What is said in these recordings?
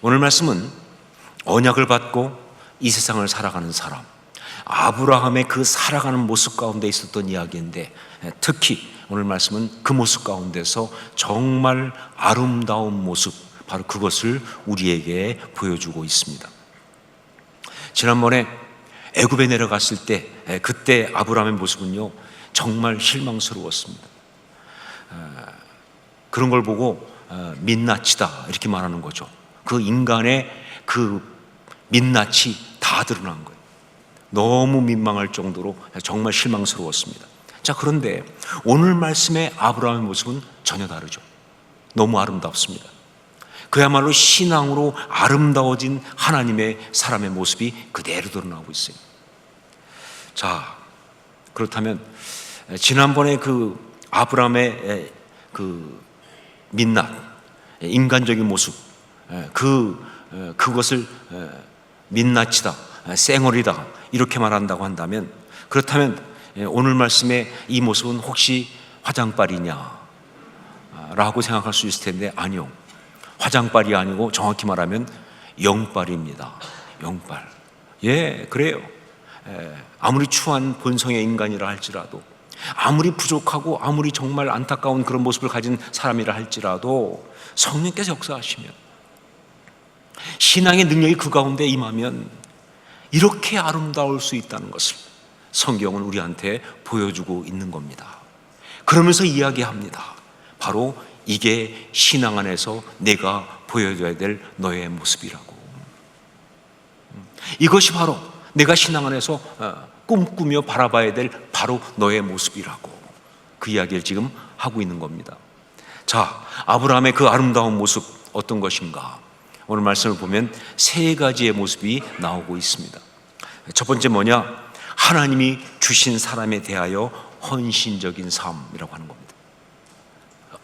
오늘 말씀은 언약을 받고 이 세상을 살아가는 사람, 아브라함의 그 살아가는 모습 가운데 있었던 이야기인데, 특히 오늘 말씀은 그 모습 가운데서 정말 아름다운 모습, 바로 그것을 우리에게 보여주고 있습니다. 지난번에 애굽에 내려갔을 때, 그때 아브라함의 모습은요 정말 실망스러웠습니다. 그런 걸 보고 민낯이다 이렇게 말하는 거죠. 그 인간의 그 민낯이 다 드러난 거예요. 너무 민망할 정도로 정말 실망스러웠습니다. 자, 그런데 오늘 말씀의 아브라함의 모습은 전혀 다르죠. 너무 아름답습니다. 그야말로 신앙으로 아름다워진 하나님의 사람의 모습이 그대로 드러나고 있어요. 자, 그렇다면 지난번에 그 아브라함의 그 민낯, 인간적인 모습, 그것을 민낯이다, 쌩얼이다 이렇게 말한다고 한다면, 그렇다면 오늘 말씀의 이 모습은 혹시 화장빨이냐 라고 생각할 수 있을 텐데, 아니요, 화장빨이 아니고 정확히 말하면 영빨입니다. 영빨. 예, 그래요. 아무리 추한 본성의 인간이라 할지라도, 아무리 부족하고 아무리 정말 안타까운 그런 모습을 가진 사람이라 할지라도 성령께서 역사하시면, 신앙의 능력이 그 가운데 임하면 이렇게 아름다울 수 있다는 것을 성경은 우리한테 보여주고 있는 겁니다. 그러면서 이야기합니다. 바로 이게 신앙 안에서 내가 보여줘야 될 너의 모습이라고. 이것이 바로 내가 신앙 안에서 꿈꾸며 바라봐야 될 바로 너의 모습이라고, 그 이야기를 지금 하고 있는 겁니다. 자, 아브라함의 그 아름다운 모습 어떤 것인가? 오늘 말씀을 보면 세 가지의 모습이 나오고 있습니다. 첫 번째 뭐냐? 하나님이 주신 사람에 대하여 헌신적인 삶이라고 하는 겁니다.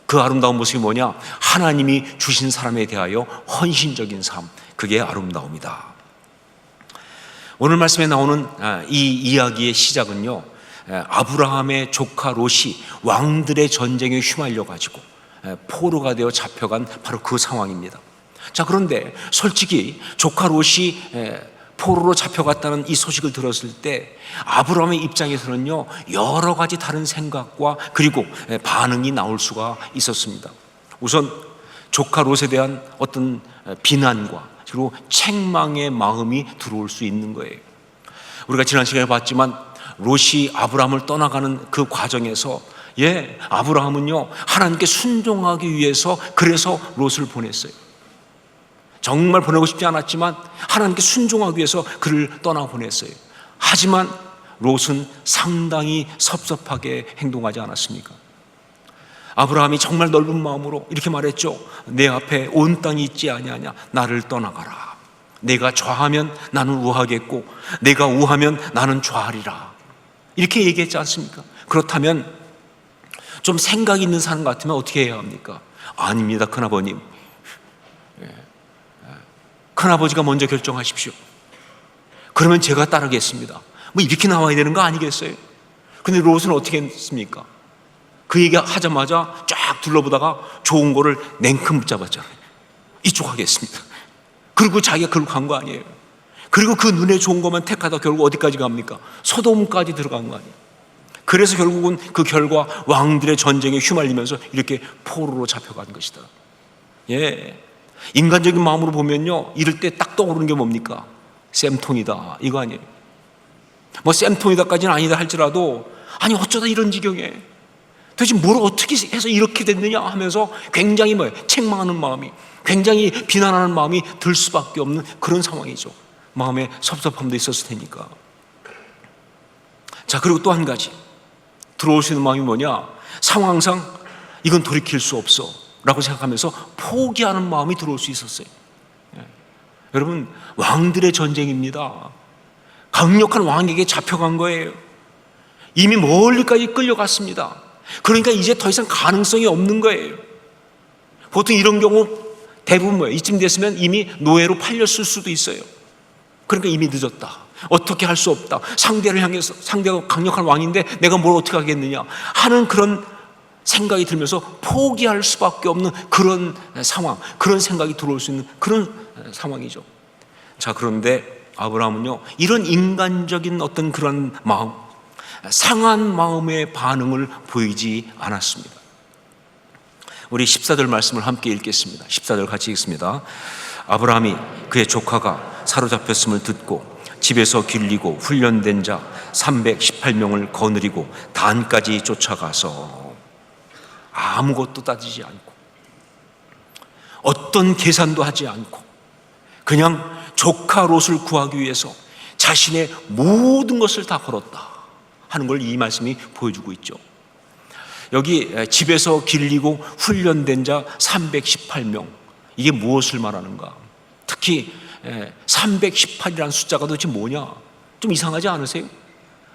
그 아름다운 모습이 뭐냐? 하나님이 주신 사람에 대하여 헌신적인 삶, 그게 아름다움이다. 오늘 말씀에 나오는 이 이야기의 시작은요, 아브라함의 조카 롯이 왕들의 전쟁에 휘말려 가지고 포로가 되어 잡혀간 바로 그 상황입니다. 자, 그런데 솔직히 조카 롯이 포로로 잡혀갔다는 이 소식을 들었을 때 아브라함의 입장에서는요 여러 가지 다른 생각과 그리고 반응이 나올 수가 있었습니다. 우선 조카 롯에 대한 어떤 비난과 그리고 책망의 마음이 들어올 수 있는 거예요. 우리가 지난 시간에 봤지만 롯이 아브라함을 떠나가는 그 과정에서 아브라함은요 하나님께 순종하기 위해서 그래서 롯을 보냈어요. 정말 보내고 싶지 않았지만 하나님께 순종하기 위해서 그를 떠나보냈어요. 하지만 롯은 상당히 섭섭하게 행동하지 않았습니까? 아브라함이 정말 넓은 마음으로 이렇게 말했죠. 내 앞에 온 땅이 있지 아니하냐, 나를 떠나가라. 내가 좌하면 나는 우하겠고 내가 우하면 나는 좌하리라, 이렇게 얘기했지 않습니까? 그렇다면 좀 생각이 있는 사람 같으면 어떻게 해야 합니까? 아닙니다, 큰아버님. 큰아버지가 먼저 결정하십시오. 그러면 제가 따르겠습니다. 뭐 이렇게 나와야 되는 거 아니겠어요? 근데 롯은 어떻게 했습니까? 그 얘기 하자마자 쫙 둘러보다가 좋은 거를 냉큼 붙잡았잖아요. 이쪽 하겠습니다. 그리고 자기가 그걸로 간 거 아니에요. 그리고 그 눈에 좋은 것만 택하다 결국 어디까지 갑니까? 소돔까지 들어간 거 아니에요. 그래서 결국은 그 결과 왕들의 전쟁에 휘말리면서 이렇게 포로로 잡혀간 것이다. 인간적인 마음으로 보면요 이럴 때 딱 떠오르는 게 뭡니까? 쌤통이다, 이거 아니에요. 뭐 쌤통이다까지는 아니다 할지라도, 아니 어쩌다 이런 지경에 도대체 뭘 어떻게 해서 이렇게 됐느냐 하면서 굉장히 책망하는 마음이, 굉장히 비난하는 마음이 들 수밖에 없는 그런 상황이죠. 마음에 섭섭함도 있었을 테니까. 자, 그리고 또 한 가지 들어올 수 있는 마음이 뭐냐? 상황상 이건 돌이킬 수 없어 라고 생각하면서 포기하는 마음이 들어올 수 있었어요. 여러분, 왕들의 전쟁입니다. 강력한 왕에게 잡혀간 거예요. 이미 멀리까지 끌려갔습니다. 그러니까 이제 더 이상 가능성이 없는 거예요. 보통 이런 경우 대부분 이쯤 됐으면 이미 노예로 팔렸을 수도 있어요. 그러니까 이미 늦었다, 어떻게 할 수 없다, 상대를 향해서 상대가 강력한 왕인데 내가 뭘 어떻게 하겠느냐 하는 그런 생각이 들면서 포기할 수밖에 없는 그런 상황, 그런 생각이 들어올 수 있는 그런 상황이죠. 자, 그런데 아브라함은요, 이런 인간적인 어떤 그런 마음, 상한 마음의 반응을 보이지 않았습니다. 우리 14절 말씀을 함께 읽겠습니다. 14절 같이 읽습니다. 아브라함이 그의 조카가 사로잡혔음을 듣고 집에서 길리고 훈련된 자 318명을 거느리고 단까지 쫓아가서 아무것도 따지지 않고 어떤 계산도 하지 않고 그냥 조카 롯을 구하기 위해서 자신의 모든 것을 다 걸었다 하는 걸 이 말씀이 보여주고 있죠. 여기 집에서 길리고 훈련된 자 318명, 이게 무엇을 말하는가? 특히 318이라는 숫자가 도대체 뭐냐? 좀 이상하지 않으세요?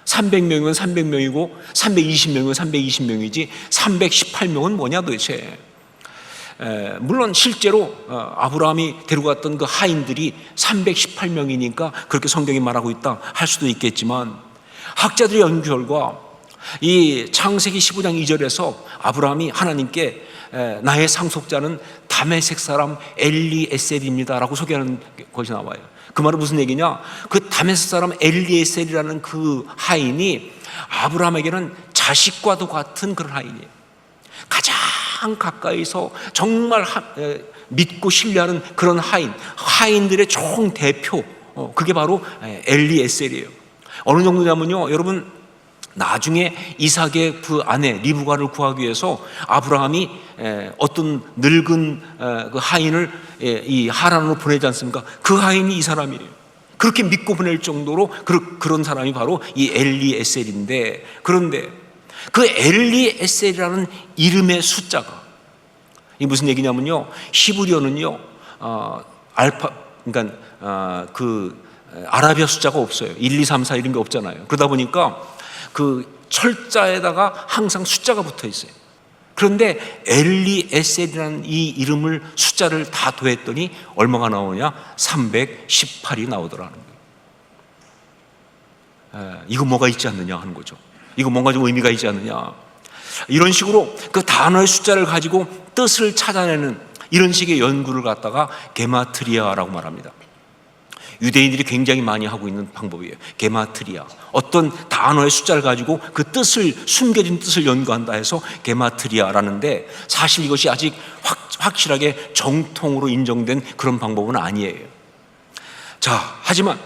300명이면 300명이고 320명이면 320명이지 318명은 뭐냐 도대체? 물론 실제로 아브라함이 데리고 갔던 그 하인들이 318명이니까 그렇게 성경이 말하고 있다 할 수도 있겠지만, 학자들의 연구 결과 이 창세기 15장 2절에서 아브라함이 하나님께 나의 상속자는 다메섹 사람 엘리에셀입니다 라고 소개하는 것이 나와요. 그 말은 무슨 얘기냐? 그 다메섹 사람 엘리에셀이라는 그 하인이 아브라함에게는 자식과도 같은 그런 하인이에요. 가장 가까이서 정말 믿고 신뢰하는 그런 하인들의 총 대표, 그게 바로 엘리에셀이에요. 어느 정도냐면요, 여러분, 나중에 이삭의 그 아내 리브가를 구하기 위해서 아브라함이 어떤 늙은 그 하인을 이 하란으로 보내지 않습니까? 그 하인이 이 사람이에요. 그렇게 믿고 보낼 정도로 그런 사람이 바로 이 엘리에셀인데, 그런데 그 엘리에셀이라는 이름의 숫자가 이 무슨 얘기냐면요, 히브리어는요 그러니까 그 아라비아 숫자가 없어요. 1, 2, 3, 4 이런 게 없잖아요. 그러다 보니까 그 철자에다가 항상 숫자가 붙어 있어요. 그런데 엘리에셀이라는 이 이름을 숫자를 다 더했더니 얼마가 나오냐? 318이 나오더라는 거예요. 이거 뭐가 있지 않느냐 하는 거죠. 이거 뭔가 좀 의미가 있지 않느냐. 이런 식으로 그 단어의 숫자를 가지고 뜻을 찾아내는 이런 식의 연구를 갖다가 게마트리아라고 말합니다. 유대인들이 굉장히 많이 하고 있는 방법이에요. 게마트리아. 어떤 단어의 숫자를 가지고 그 뜻을, 숨겨진 뜻을 연구한다 해서 게마트리아라는데, 사실 이것이 아직 확실하게 정통으로 인정된 그런 방법은 아니에요. 자, 하지만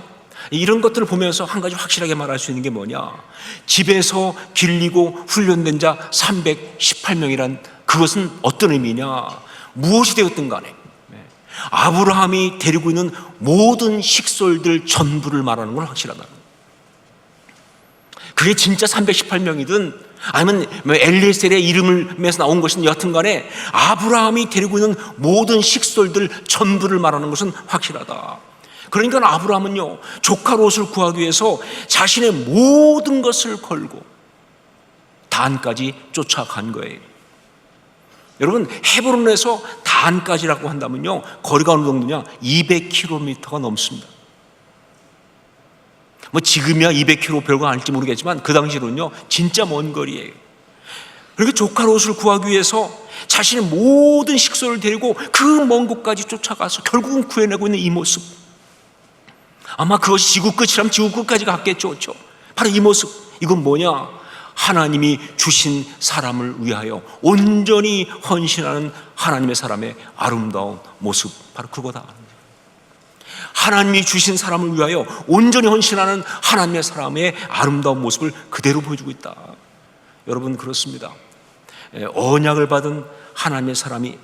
이런 것들을 보면서 한 가지 확실하게 말할 수 있는 게 뭐냐? 집에서 길리고 훈련된 자 318명이란 그것은 어떤 의미냐? 무엇이 되었든 간에 아브라함이 데리고 있는 모든 식솔들 전부를 말하는 건 확실하다. 그게 진짜 318명이든 아니면 엘리에셀의 이름을 매서 나온 것이든 여하튼 간에 아브라함이 데리고 있는 모든 식솔들 전부를 말하는 것은 확실하다. 그러니까 아브라함은요, 조카 롯을 구하기 위해서 자신의 모든 것을 걸고 단까지 쫓아간 거예요. 여러분, 헤브론에서 단까지라고 한다면요, 거리가 어느 정도냐? 200km가 넘습니다. 뭐 지금이야 200km 별거 아닐지 모르겠지만 그 당시로는요 진짜 먼 거리예요. 그렇게 조카 롯을 구하기 위해서 자신의 모든 식소를 데리고 그 먼 곳까지 쫓아가서 결국은 구해내고 있는 이 모습, 아마 그것이 지구 끝이라면 지구 끝까지 갔겠죠. 그렇죠? 바로 이 모습, 이건 뭐냐? 하나님이 주신 사람을 위하여 온전히 헌신하는 하나님의 사람의 아름다운 모습, 바로 그거다. 하나님이 주신 사람을 위하여 온전히 헌신하는 하나님의 사람의 아름다운 모습을 그대로 보여주고 있다. 여러분, 그렇습니다. 언약을 받은 하나님의 사람이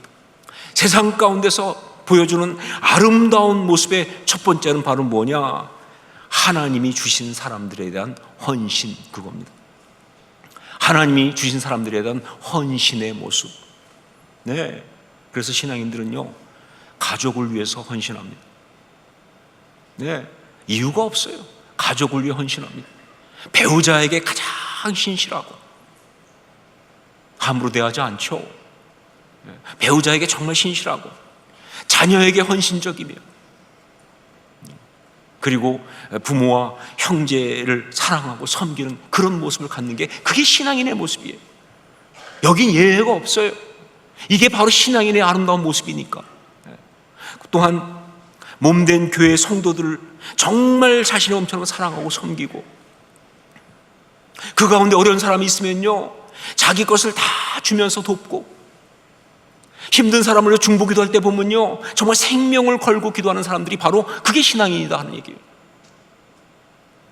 세상 가운데서 보여주는 아름다운 모습의 첫 번째는 바로 뭐냐? 하나님이 주신 사람들에 대한 헌신, 그겁니다. 하나님이 주신 사람들에 대한 헌신의 모습. 네, 그래서 신앙인들은요 가족을 위해서 헌신합니다. 네, 이유가 없어요. 가족을 위해 헌신합니다. 배우자에게 가장 신실하고 함부로 대하지 않죠. 배우자에게 정말 신실하고 자녀에게 헌신적이며, 그리고 부모와 형제를 사랑하고 섬기는 그런 모습을 갖는 게, 그게 신앙인의 모습이에요. 여긴 예외가 없어요. 이게 바로 신앙인의 아름다운 모습이니까. 또한 몸된 교회 성도들을 정말 자신의 엄청나게 사랑하고 섬기고, 그 가운데 어려운 사람이 있으면요 자기 것을 다 주면서 돕고, 힘든 사람을 위해 중보기도할 때 보면요 정말 생명을 걸고 기도하는 사람들이 바로 그게 신앙인이다 하는 얘기예요.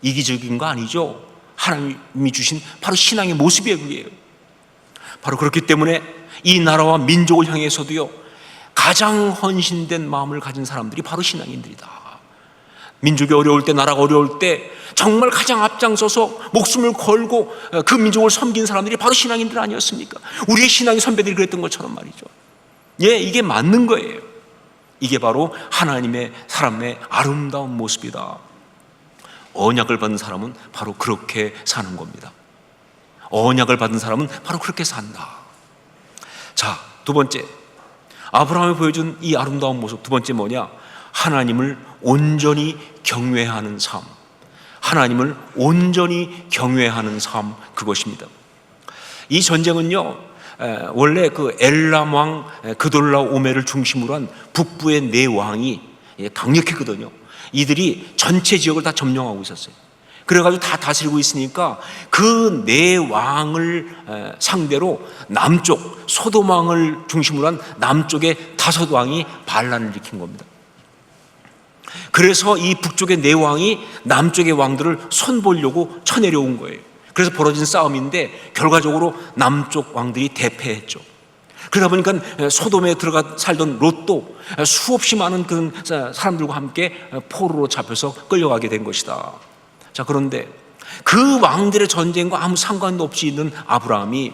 이기적인 거 아니죠. 하나님이 주신 바로 신앙의 모습이에요. 그게요. 바로 그렇기 때문에 이 나라와 민족을 향해서도요 가장 헌신된 마음을 가진 사람들이 바로 신앙인들이다. 민족이 어려울 때, 나라가 어려울 때 정말 가장 앞장서서 목숨을 걸고 그 민족을 섬긴 사람들이 바로 신앙인들 아니었습니까? 우리의 신앙의 선배들이 그랬던 것처럼 말이죠. 예, 이게 맞는 거예요. 이게 바로 하나님의 사람의 아름다운 모습이다. 언약을 받은 사람은 바로 그렇게 사는 겁니다. 언약을 받은 사람은 바로 그렇게 산다. 자, 두 번째, 아브라함이 보여준 이 아름다운 모습, 두 번째 뭐냐? 하나님을 온전히 경외하는 삶. 하나님을 온전히 경외하는 삶, 그것입니다. 이 전쟁은요 원래 그 엘람 왕 그돌라오메를 중심으로 한 북부의 네 왕이 강력했거든요. 이들이 전체 지역을 다 점령하고 있었어요. 그래가지고 다 다스리고 있으니까 그 네 왕을 상대로 남쪽 소돔 왕을 중심으로 한 남쪽의 다섯 왕이 반란을 일으킨 겁니다. 그래서 이 북쪽의 네 왕이 남쪽의 왕들을 손보려고 쳐내려온 거예요. 그래서 벌어진 싸움인데 결과적으로 남쪽 왕들이 대패했죠. 그러다 보니까 소돔에 들어가 살던 롯도 수없이 많은 그런 사람들과 함께 포로로 잡혀서 끌려가게 된 것이다. 자, 그런데 그 왕들의 전쟁과 아무 상관도 없이 있는 아브라함이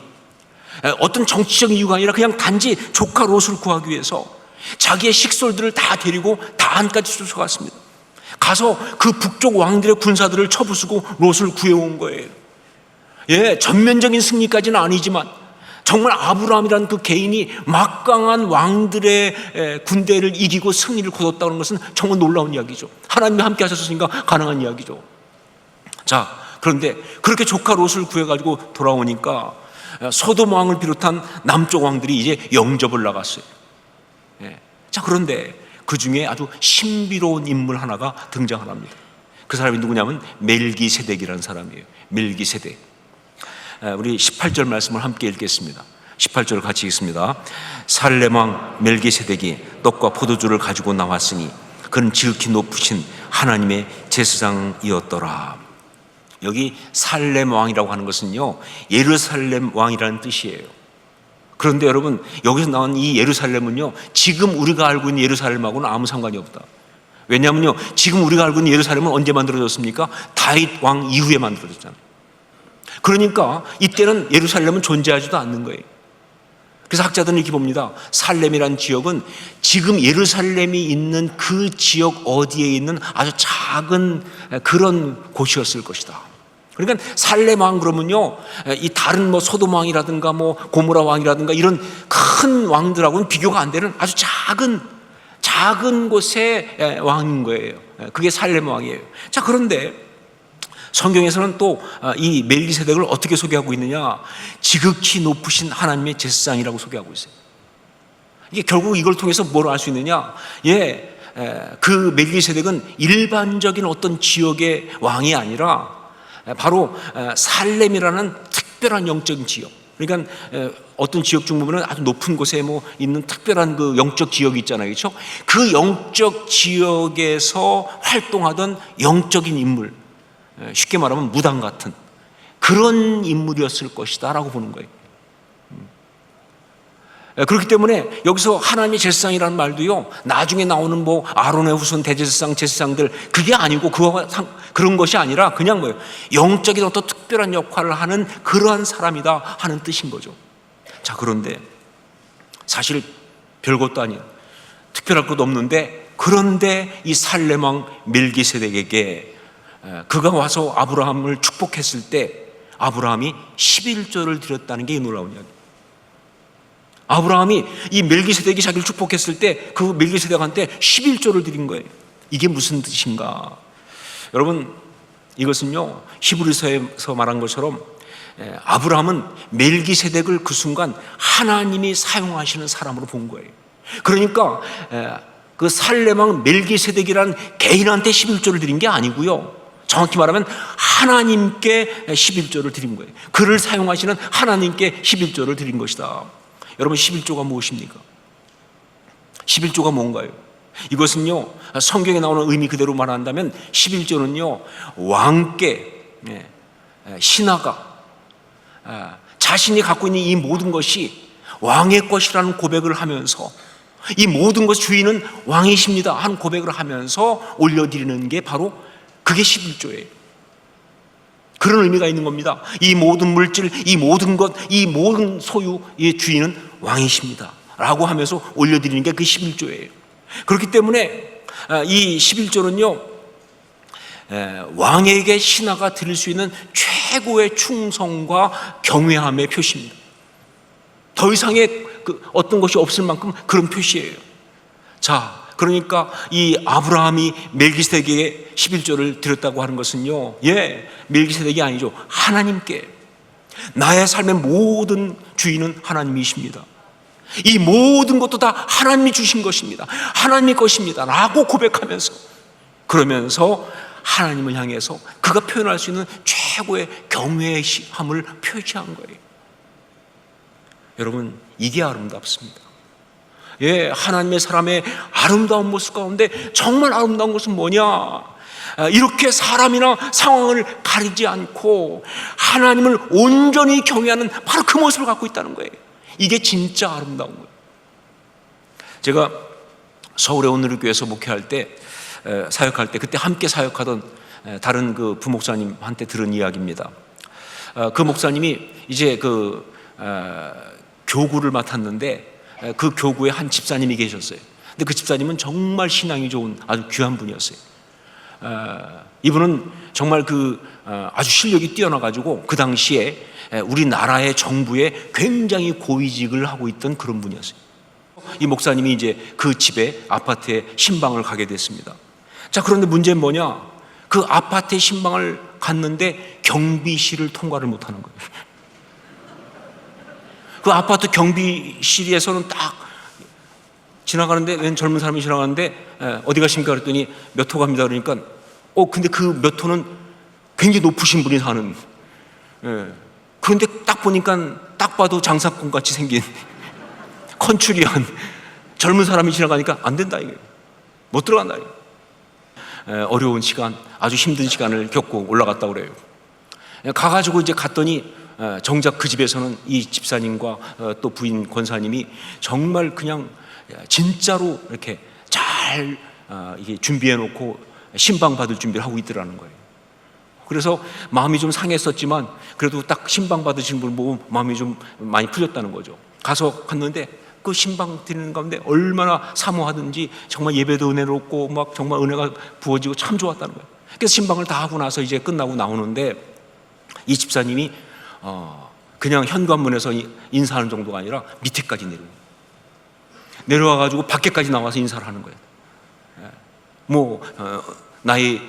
어떤 정치적인 이유가 아니라 그냥 단지 조카 롯을 구하기 위해서 자기의 식솔들을 다 데리고 단까지 쫓아갔습니다. 가서 그 북쪽 왕들의 군사들을 쳐부수고 롯을 구해온 거예요. 예, 전면적인 승리까지는 아니지만 정말 아브라함이라는 그 개인이 막강한 왕들의 군대를 이기고 승리를 거뒀다는 것은 정말 놀라운 이야기죠. 하나님이 함께 하셨으니까 가능한 이야기죠. 자, 그런데 그렇게 조카 롯을 구해가지고 돌아오니까 소돔 왕을 비롯한 남쪽 왕들이 이제 영접을 나갔어요. 예. 자, 그런데 그 중에 아주 신비로운 인물 하나가 등장을 합니다. 그 사람이 누구냐면 멜기세덱이라는 사람이에요. 멜기세덱. 우리 18절 말씀을 함께 읽겠습니다. 18절 같이 읽습니다. 살렘 왕 멜기세덱이 떡과 포도주를 가지고 나왔으니 그는 지극히 높으신 하나님의 제사장이었더라. 여기 살렘 왕이라고 하는 것은요 예루살렘 왕이라는 뜻이에요. 그런데 여러분, 여기서 나온 이 예루살렘은요 지금 우리가 알고 있는 예루살렘하고는 아무 상관이 없다. 왜냐하면요 지금 우리가 알고 있는 예루살렘은 언제 만들어졌습니까? 다윗 왕 이후에 만들어졌잖아요. 그러니까 이때는 예루살렘은 존재하지도 않는 거예요. 그래서 학자들은 이렇게 봅니다. 살렘이라는 지역은 지금 예루살렘이 있는 그 지역 어디에 있는 아주 작은 그런 곳이었을 것이다. 그러니까 살렘 왕 그러면요 이 다른 뭐 소돔 왕이라든가 뭐 고모라 왕이라든가 이런 큰 왕들하고는 비교가 안 되는 아주 작은 곳의 왕인 거예요. 그게 살렘 왕이에요. 자, 그런데 성경에서는 또 이 멜기세덱을 어떻게 소개하고 있느냐? 지극히 높으신 하나님의 제사장이라고 소개하고 있어요. 이게 결국 이걸 통해서 뭘 알 수 있느냐? 그 멜기세덱은 일반적인 어떤 지역의 왕이 아니라 바로 살렘이라는 특별한 영적인 지역. 그러니까 어떤 지역 중 보면 아주 높은 곳에 뭐 있는 특별한 그 영적 지역이 있잖아요, 그렇죠? 그 영적 지역에서 활동하던 영적인 인물. 쉽게 말하면 무당 같은 그런 인물이었을 것이다 라고 보는 거예요. 그렇기 때문에 여기서 하나님의 제사장이라는 말도요 나중에 나오는 뭐 아론의 후손 대제사장 제사장들 그게 아니고 그런 것이 아니라 그냥 뭐예요 영적인 어떤 특별한 역할을 하는 그러한 사람이다 하는 뜻인 거죠. 자, 그런데 사실 별것도 아니에요. 특별할 것도 없는데 그런데 이 살렘 왕 멜기세덱에게 그가 와서 아브라함을 축복했을 때 아브라함이 11조를 드렸다는 게 놀라운 이야기. 아브라함이 이 멜기세덱이 자기를 축복했을 때 그 멜기세덱한테 11조를 드린 거예요. 이게 무슨 뜻인가? 여러분, 이것은요 히브리서에서 말한 것처럼 아브라함은 멜기세덱을 그 순간 하나님이 사용하시는 사람으로 본 거예요. 그러니까 그 살레망 멜기세덱이라는 개인한테 11조를 드린 게 아니고요. 정확히 말하면 하나님께 11조를 드린 거예요. 그를 사용하시는 하나님께 11조를 드린 것이다. 여러분, 11조가 무엇입니까? 11조가 뭔가요? 이것은요, 성경에 나오는 의미 그대로 말한다면 11조는요, 왕께 신하가 자신이 갖고 있는 이 모든 것이 왕의 것이라는 고백을 하면서, 이 모든 것 주인은 왕이십니다 하는 고백을 하면서 올려드리는 게 바로 그게 11조예요. 그런 의미가 있는 겁니다. 이 모든 물질, 이 모든 것, 이 모든 소유의 주인은 왕이십니다 라고 하면서 올려드리는 게 그 11조예요. 그렇기 때문에 이 11조는요, 왕에게 신하가 드릴 수 있는 최고의 충성과 경외함의 표시입니다. 더 이상의 어떤 것이 없을 만큼 그런 표시예요. 자, 그러니까 이 아브라함이 멜기세덱에게 11조를 드렸다고 하는 것은요, 멜기세덱이 아니죠. 하나님께, 나의 삶의 모든 주인은 하나님이십니다. 이 모든 것도 다 하나님이 주신 것입니다. 하나님의 것입니다 라고 고백하면서, 그러면서 하나님을 향해서 그가 표현할 수 있는 최고의 경외함을 표시한 거예요. 여러분, 이게 아름답습니다. 하나님의 사람의 아름다운 모습 가운데 정말 아름다운 것은 뭐냐? 이렇게 사람이나 상황을 가리지 않고 하나님을 온전히 경외하는 바로 그 모습을 갖고 있다는 거예요. 이게 진짜 아름다운 거예요. 제가 서울의 온누리교회에서 목회할 때, 사역할 때, 그때 함께 사역하던 다른 그 부목사님한테 들은 이야기입니다. 그 목사님이 이제 교구를 맡았는데, 그 교구에 한 집사님이 계셨어요. 근데 그 집사님은 정말 신앙이 좋은 아주 귀한 분이었어요. 이분은 정말 아주 실력이 뛰어나가지고 그 당시에 우리나라의 정부에 굉장히 고위직을 하고 있던 그런 분이었어요. 이 목사님이 이제 그 집에, 아파트에 신방을 가게 됐습니다. 자, 그런데 문제는 뭐냐? 그 아파트에 신방을 갔는데 경비실을 통과를 못하는 거예요. 그 아파트 경비실에서는 딱 지나가는데, 웬 젊은 사람이 지나가는데, 어디 가십니까? 그랬더니 몇 호 갑니다. 그러니까, 근데 그 몇 호는 굉장히 높으신 분이 사는, 그런데 딱 보니까 딱 봐도 장사꾼 같이 생긴 컨츄리한 젊은 사람이 지나가니까 안 된다, 이게. 못 들어간다, 이게. 어려운 시간, 아주 힘든 시간을 겪고 올라갔다 그래요. 가가지고 이제 갔더니, 정작 그 집에서는 이 집사님과 또 부인 권사님이 정말 그냥 진짜로 이렇게 잘 이게 준비해 놓고 신방 받을 준비를 하고 있더라는 거예요. 그래서 마음이 좀 상했었지만 그래도 딱 신방 받으신 분을 보고 마음이 좀 많이 풀렸다는 거죠. 가서 갔는데 그 신방 드리는 가운데 얼마나 사모하든지 정말 예배도 은혜롭고 막 정말 은혜가 부어지고 참 좋았다는 거예요. 그래서 신방을 다 하고 나서 이제 끝나고 나오는데 이 집사님이 그냥 현관문에서 인사하는 정도가 아니라 밑에까지 내려와가지고 밖에까지 나와서 인사를 하는 거예요. 나이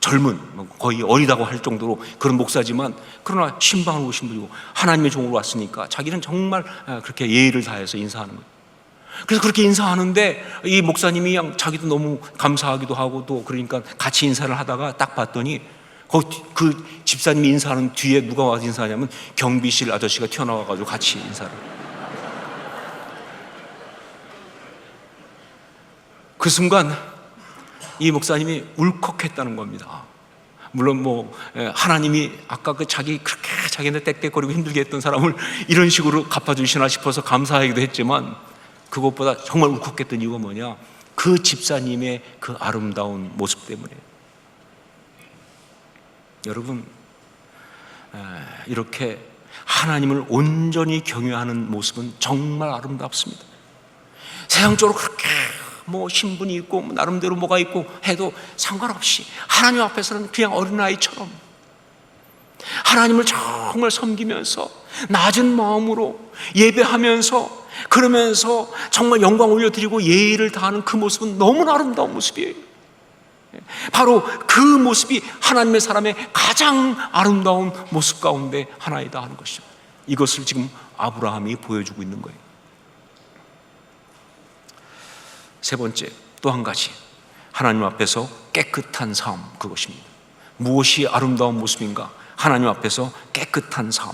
젊은, 거의 어리다고 할 정도로 그런 목사지만, 그러나 신방을 오신 분이고 하나님의 종으로 왔으니까 자기는 정말 그렇게 예의를 다해서 인사하는 거예요. 그래서 그렇게 인사하는데 이 목사님이 자기도 너무 감사하기도 하고, 또 그러니까 같이 인사를 하다가 딱 봤더니 그 집사님이 인사하는 뒤에 누가 와서 인사하냐면 경비실 아저씨가 튀어나와가지고 같이 인사를. 그 순간 이 목사님이 울컥했다는 겁니다. 물론 하나님이 아까 그렇게 자기네 땡땡거리고 힘들게 했던 사람을 이런 식으로 갚아주시나 싶어서 감사하기도 했지만, 그것보다 정말 울컥했던 이유가 뭐냐? 그 집사님의 그 아름다운 모습 때문에. 여러분, 이렇게 하나님을 온전히 경외하는 모습은 정말 아름답습니다. 세상적으로 그렇게 신분이 있고 나름대로 뭐가 있고 해도 상관없이 하나님 앞에서는 그냥 어린아이처럼 하나님을 정말 섬기면서 낮은 마음으로 예배하면서, 그러면서 정말 영광 올려드리고 예의를 다하는 그 모습은 너무나 아름다운 모습이에요. 바로 그 모습이 하나님의 사람의 가장 아름다운 모습 가운데 하나이다 하는 것이죠. 이것을 지금 아브라함이 보여주고 있는 거예요. 세 번째, 또 한 가지, 하나님 앞에서 깨끗한 삶, 그것입니다. 무엇이 아름다운 모습인가? 하나님 앞에서 깨끗한 삶.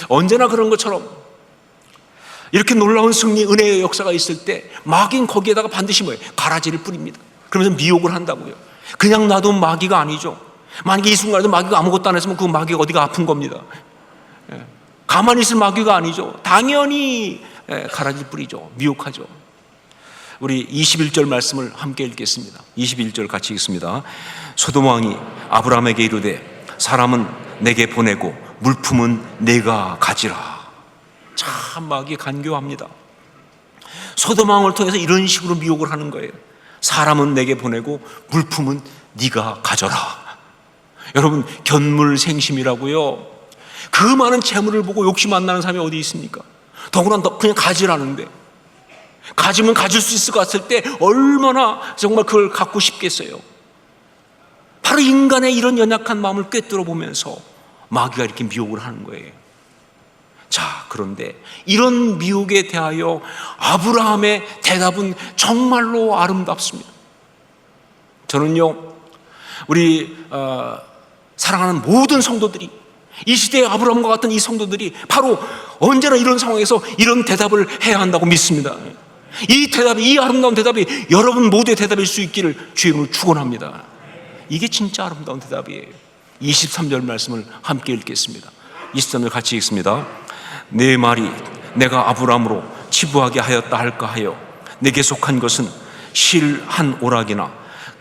언제나 그런 것처럼 이렇게 놀라운 승리, 은혜의 역사가 있을 때 마귀는 거기에다가 반드시 뭐예요? 가라지를 뿌립니다. 그러면서 미혹을 한다고요. 그냥 놔둔 마귀가 아니죠. 만약에 이 순간에도 마귀가 아무것도 안 했으면 그 마귀가 어디가 아픈 겁니다. 가만히 있을 마귀가 아니죠. 당연히 가라지를 뿌리죠. 미혹하죠. 우리 21절 말씀을 함께 읽겠습니다. 21절 같이 읽습니다. 소돔 왕이 아브라함에게 이르되 사람은 내게 보내고 물품은 내가 가지라. 참 마귀 간교합니다. 소돔 왕을 통해서 이런 식으로 미혹을 하는 거예요. 사람은 내게 보내고 물품은 네가 가져라. 여러분, 견물생심이라고요. 그 많은 재물을 보고 욕심 안 나는 사람이 어디 있습니까? 더구나 그냥 가지라는데, 가지면 가질 수 있을 것 같을 때 얼마나 정말 그걸 갖고 싶겠어요. 바로 인간의 이런 연약한 마음을 꿰뚫어 보면서 마귀가 이렇게 미혹을 하는 거예요. 자, 그런데 이런 미혹에 대하여 아브라함의 대답은 정말로 아름답습니다. 저는요, 우리 사랑하는 모든 성도들이, 이 시대의 아브라함과 같은 이 성도들이 바로 언제나 이런 상황에서 이런 대답을 해야 한다고 믿습니다. 이 대답이, 이 아름다운 대답이 여러분 모두의 대답일 수 있기를 주의 이름으로 축원합니다. 이게 진짜 아름다운 대답이에요. 23절 말씀을 함께 읽겠습니다. 23절 같이 읽습니다. 내 말이 내가 아브라함으로 치부하게 하였다 할까 하여 내게 속한 것은 실 한 오락이나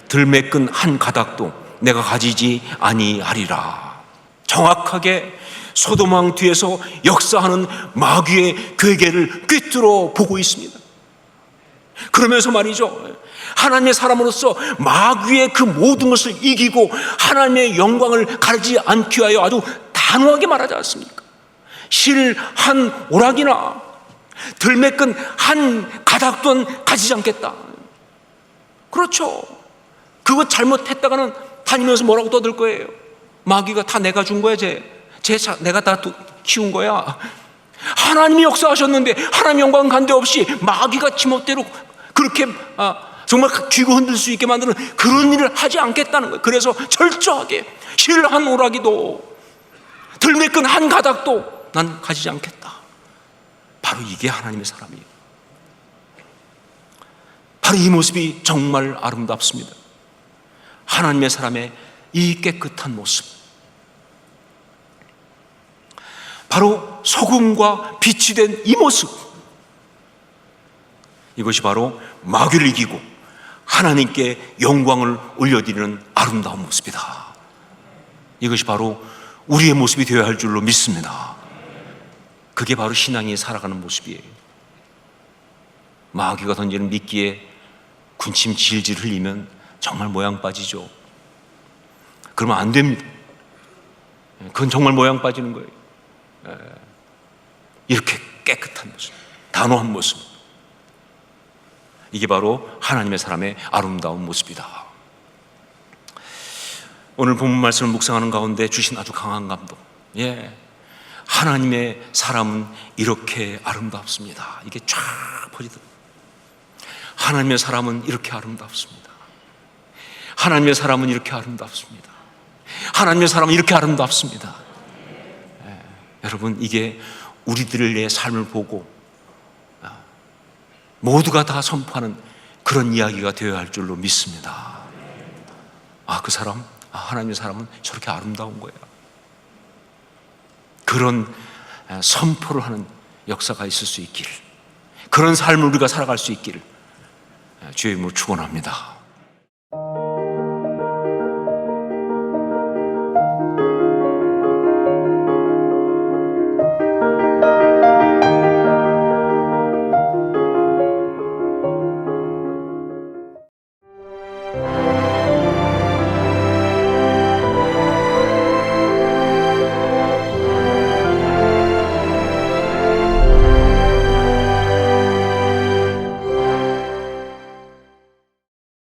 들매끈 한 가닥도 내가 가지지 아니하리라. 정확하게 소돔 왕 뒤에서 역사하는 마귀의 괴계를 꿰뚫어 보고 있습니다. 그러면서 말이죠, 하나님의 사람으로서 마귀의 그 모든 것을 이기고 하나님의 영광을 가리지 않기 위하여 아주 단호하게 말하지 않습니까? 실 한 오락이나 들매끈 한 가닥도 가지지 않겠다. 그렇죠. 그거 잘못했다가는 다니면서 뭐라고 떠들 거예요? 마귀가 다 내가 준 거야, 내가 다 키운 거야. 하나님이 역사하셨는데 하나님 영광 간데 없이 마귀가 지멋대로 그렇게 정말 쥐고 흔들 수 있게 만드는 그런 일을 하지 않겠다는 거예요. 그래서 철저하게 실 한 오락이도 들매끈 한 가닥도 난 가지지 않겠다. 바로 이게 하나님의 사람이에요. 바로 이 모습이 정말 아름답습니다. 하나님의 사람의 이 깨끗한 모습, 바로 소금과 빛이 된 이 모습, 이것이 바로 마귀를 이기고 하나님께 영광을 올려드리는 아름다운 모습이다. 이것이 바로 우리의 모습이 되어야 할 줄로 믿습니다. 그게 바로 신앙이 살아가는 모습이에요. 마귀가 던지는 미끼에 군침 질질 흘리면 정말 모양 빠지죠. 그러면 안 됩니다. 그건 정말 모양 빠지는 거예요. 이렇게 깨끗한 모습, 단호한 모습, 이게 바로 하나님의 사람의 아름다운 모습이다. 오늘 본문 말씀을 묵상하는 가운데 주신 아주 강한 감동, 하나님의 사람은 이렇게 아름답습니다. 이게 쫙 퍼지더라고요. 하나님의 사람은 이렇게 아름답습니다. 하나님의 사람은 이렇게 아름답습니다. 하나님의 사람은 이렇게 아름답습니다. 여러분, 이게 우리들의 삶을 보고 모두가 다 선포하는 그런 이야기가 되어야 할 줄로 믿습니다. 그 사람, 하나님의 사람은 저렇게 아름다운 거야. 그런 선포를 하는 역사가 있을 수 있기를, 그런 삶을 우리가 살아갈 수 있기를 주의 이름으로 축원합니다.